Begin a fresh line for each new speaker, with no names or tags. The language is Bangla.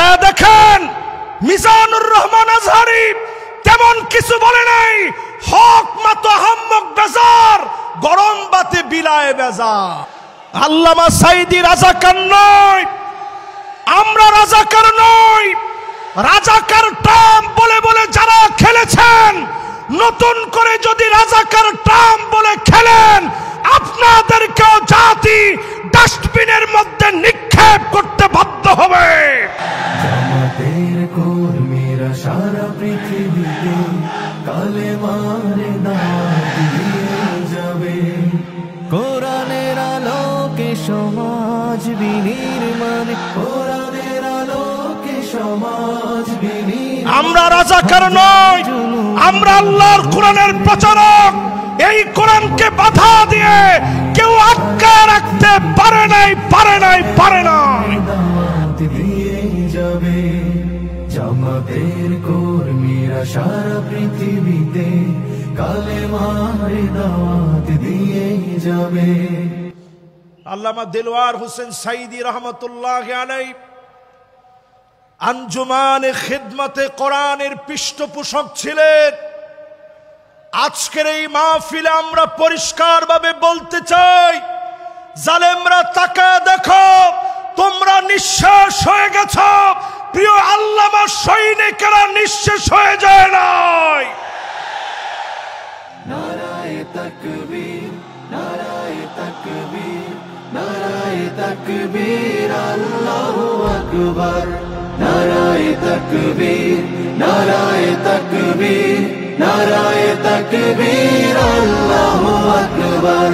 তাকায় দেখেন মিজানুর রহমান আজহারি তেমন কিছু বলে নাই। হক মত আহম্মক বেজার, গরম বাতে বিলায় বেজার। আল্লামা সাইদি রাজাকার নয়, আমরা রাজাকার নই। রাজাকার টার্ম বলে বলে যারা খেলেছেন, নতুন করে যদি রাজাকার টার্ম বলে খেলেন, আপনাদেরকেও জাতি ডাস্টবিনের মধ্যে নিক্ষেপ করতে বাধ্য হবে।
জামাতের কর্মীরা সারা পৃথিবীতে কালেমার দাওয়াত দিয়ে যাবে। কোরআনের আলোকে সমাজ বিনির্মাণ, কোরআনের আলোকে সমাজ বিনির্মাণ।
আমরা রাজাকার নই, আমরা আল্লাহর কোরআনের প্রচারক। এই কোরআনকে বাধা দিয়ে কেউ আটকে রাখতে পারে নাই, পারে নাই, পারে নাই।
দাওয়াত দিয়ে যাবে। জামাতের কর্মীরা সারা পৃথিবীতে কালেমার দাওয়াত দিয়ে যাবে।
আল্লামা দেলোয়ার হোসেন সাইদি রহমতুল্লাহ আলাইহি আঞ্জুমানে খিদমতে কোরআনের পৃষ্ঠপোষক ছিলেন। আজকের এই মাহফিলে আমরা পরিষ্কারভাবে বলতে চাই, জালেমরা তাকায় দেখো, তোমরা নিঃশেষ হয়ে গেছো। প্রিয় আল্লামা সৈনিকেরা নিঃশেষ হয়ে যায় নাই।
নারায়ে তাকবীর, নারায়ে তাকবীর, নারায়ে তাকবীর, আল্লাহু আকবার। নারায়ে তাকবীর, নারায়ে তাকবীর, নারায়ে তাকবীর, আল্লাহু আকবার।